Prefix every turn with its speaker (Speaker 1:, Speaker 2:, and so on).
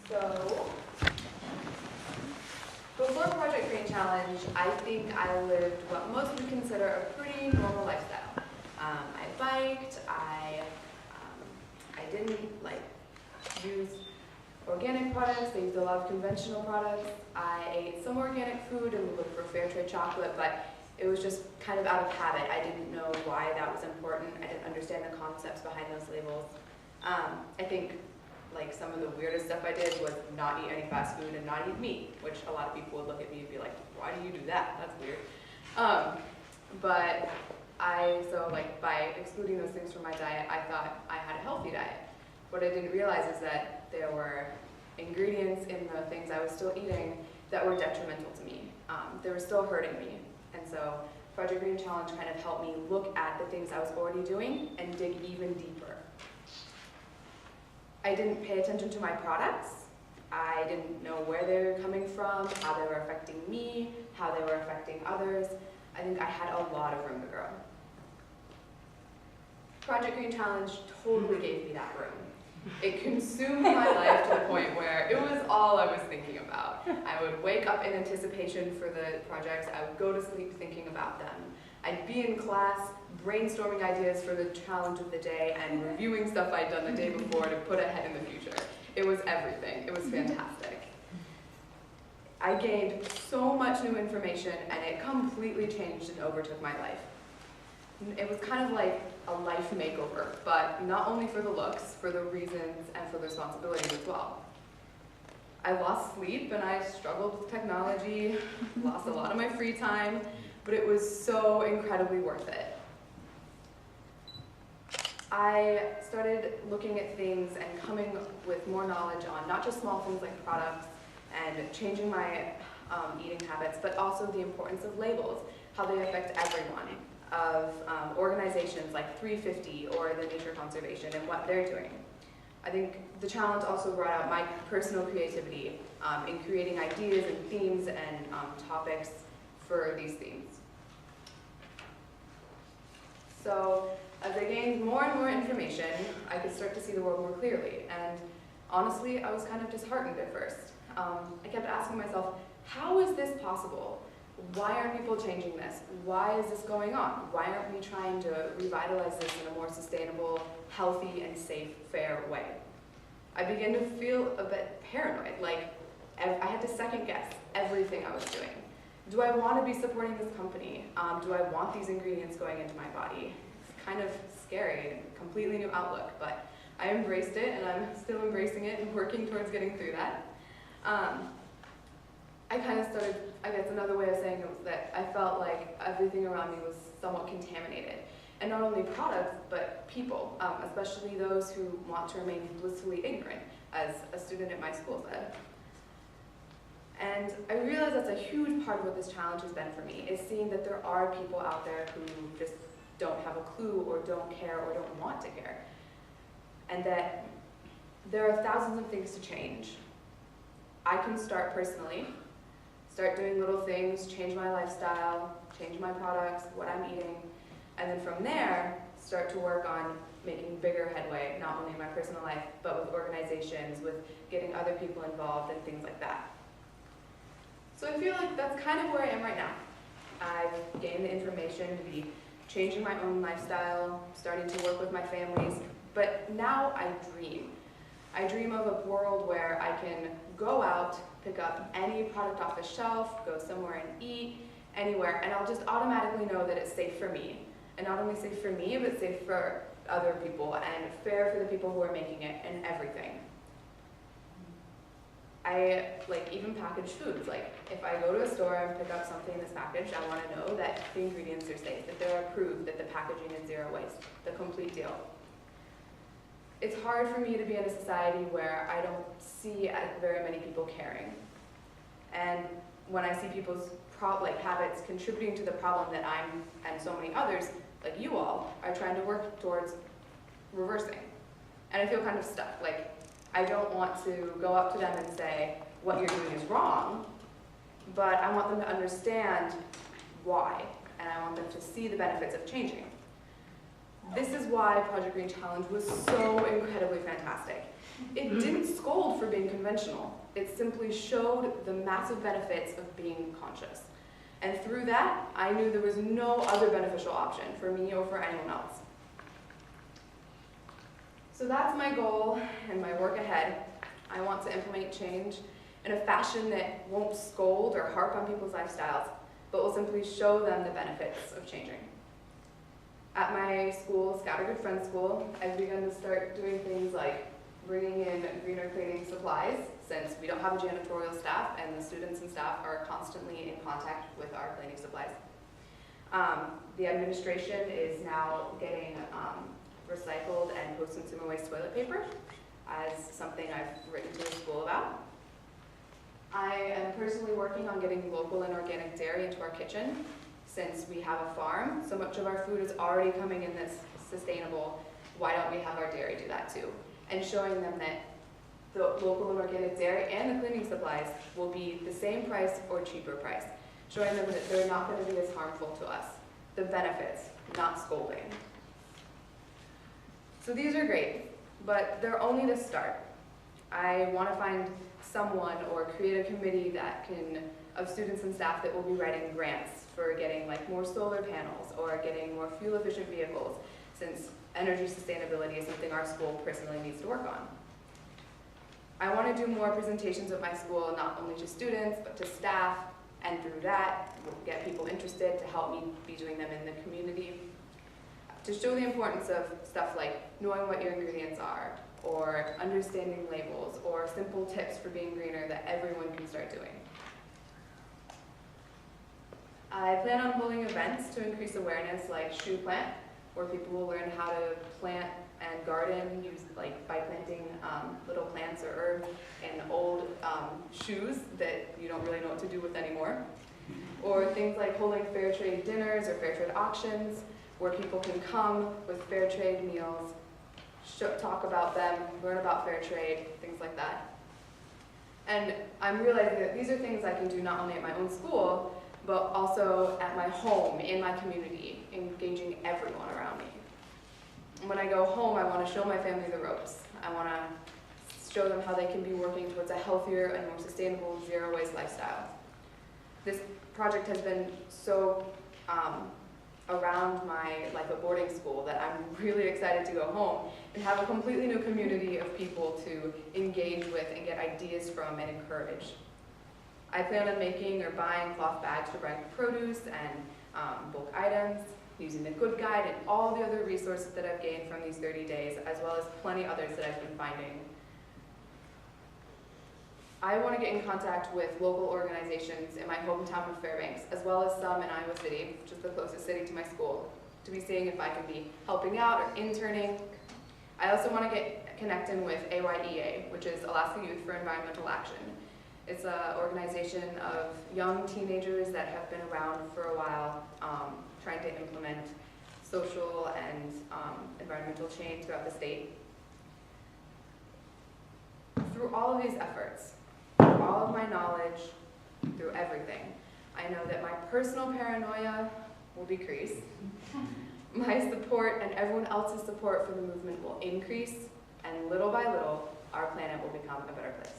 Speaker 1: So, before Project Green Challenge, I think I lived what most would consider a pretty normal lifestyle. I biked, I didn't use organic products, I used a lot of conventional products. I ate some organic food and looked for fair trade chocolate, but it was just kind of out of habit. I didn't know why that was important. I didn't understand the concepts behind those labels. I think some of the weirdest stuff I did was not eat any fast food and not eat meat, which a lot of people would look at me and be like, why do you do that? That's weird. But by excluding those things from my diet, I thought I had a healthy diet. What I didn't realize is that there were ingredients in the things I was still eating that were detrimental to me. They were still hurting me. And so Project Green Challenge kind of helped me look at the things I was already doing and dig even deeper. I didn't pay attention to my products. I didn't know where they were coming from, how they were affecting me, how they were affecting others. I think I had a lot of room to grow. Project Green Challenge totally gave me that room. It consumed my life to the point where it was all I was thinking about. I would wake up in anticipation for the projects. I would go to sleep thinking about them. I'd be in class brainstorming ideas for the challenge of the day and reviewing stuff I'd done the day before to put ahead in the future. It was everything. It was fantastic. I gained so much new information and it completely changed and overtook my life. It was kind of like a life makeover, but not only for the looks, for the reasons, and for the responsibilities as well. I lost sleep and I struggled with technology, lost a lot of my free time, but it was so incredibly worth it. I started looking at things and coming with more knowledge on not just small things like products and changing my eating habits, but also the importance of labels, how they affect everyone, of organizations like 350 or the Nature Conservation and what they're doing. I think the challenge also brought out my personal creativity in creating ideas and themes and topics for these themes. So as I gained more and more information, I could start to see the world more clearly. And honestly, I was kind of disheartened at first. I kept asking myself, how is this possible? Why aren't people changing this? Why is this going on? Why aren't we trying to revitalize this in a more sustainable, healthy, and safe, fair way? I began to feel a bit paranoid, I had to second guess everything I was doing. Do I want to be supporting this company? Do I want these ingredients going into my body? It's kind of scary and a completely new outlook, but I embraced it and I'm still embracing it and working towards getting through that. I kind of started, I guess another way of saying it was that I felt like everything around me was somewhat contaminated. And not only products, but people, especially those who want to remain blissfully ignorant, as a student at my school said. And I realized that's a huge part of what this challenge has been for me, is seeing that there are people out there who just don't have a clue or don't care or don't want to care. And that there are thousands of things to change. I can start personally, start doing little things, change my lifestyle, change my products, what I'm eating, and then from there, start to work on making bigger headway, not only in my personal life, but with organizations, with getting other people involved and things like that. So I feel like that's kind of where I am right now. I've gained the information to be changing my own lifestyle, starting to work with my families, but now I dream. I dream of a world where I can go out, pick up any product off the shelf, go somewhere and eat, anywhere, and I'll just automatically know that it's safe for me. And not only safe for me, but safe for other people, and fair for the people who are making it, and everything. I even packaged foods. If I go to a store and pick up something that's packaged, I want to know that the ingredients are safe, that they're approved, that the packaging is zero waste, the complete deal. It's hard for me to be in a society where I don't see very many people caring. And when I see people's habits contributing to the problem that I'm, and so many others, like you all, are trying to work towards reversing. And I feel kind of stuck. I don't want to go up to them and say, what you're doing is wrong, but I want them to understand why, and I want them to see the benefits of changing. This is why Project Green Challenge was so incredibly fantastic. It didn't scold for being conventional. It simply showed the massive benefits of being conscious. And through that, I knew there was no other beneficial option for me or for anyone else. So that's my goal and my work ahead. I want to implement change in a fashion that won't scold or harp on people's lifestyles, but will simply show them the benefits of changing. At my school, Scouter Good Friends School, I've begun to start doing things like bringing in greener cleaning supplies, since we don't have a janitorial staff and the students and staff are constantly in contact with our cleaning supplies. The administration is now getting recycled and post-consumer waste toilet paper as something I've written to the school about. I am personally working on getting local and organic dairy into our kitchen. Since we have a farm, so much of our food is already coming in that's sustainable. Why don't we have our dairy do that too? And showing them that the local and organic dairy and the cleaning supplies will be the same price or cheaper price. Showing them that they're not going to be as harmful to us. The benefits, not scolding. So these are great, but they're only the start. I want to find someone or create a committee that of students and staff that will be writing grants for getting like more solar panels or getting more fuel efficient vehicles, since energy sustainability is something our school personally needs to work on. I want to do more presentations at my school, not only to students, but to staff, and through that, get people interested to help me be doing them in the community. To show the importance of stuff like knowing what your ingredients are, or understanding labels, or simple tips for being greener that everyone can start doing. I plan on holding events to increase awareness, like Shoe Plant, where people will learn how to plant and garden by planting little plants or herbs in old shoes that you don't really know what to do with anymore. Or things like holding fair trade dinners or fair trade auctions, where people can come with fair trade meals, talk about them, learn about fair trade, things like that. And I'm realizing that these are things I can do not only at my own school, but also at my home, in my community, engaging everyone around me. And when I go home, I want to show my family the ropes. I want to show them how they can be working towards a healthier and more sustainable zero-waste lifestyle. This project has been so around my life at boarding school that I'm really excited to go home and have a completely new community of people to engage with and get ideas from and encourage. I plan on making or buying cloth bags for buying produce and bulk items, using the Good Guide and all the other resources that I've gained from these 30 days, as well as plenty others that I've been finding. I want to get in contact with local organizations in my hometown of Fairbanks, as well as some in Iowa City, which is the closest city to my school, to be seeing if I can be helping out or interning. I also want to get connecting with AYEA, which is Alaska Youth for Environmental Action. It's an organization of young teenagers that have been around for a while, trying to implement social and environmental change throughout the state. Through all of these efforts, through all of my knowledge, through everything, I know that my personal paranoia will decrease, my support and everyone else's support for the movement will increase, and little by little, our planet will become a better place.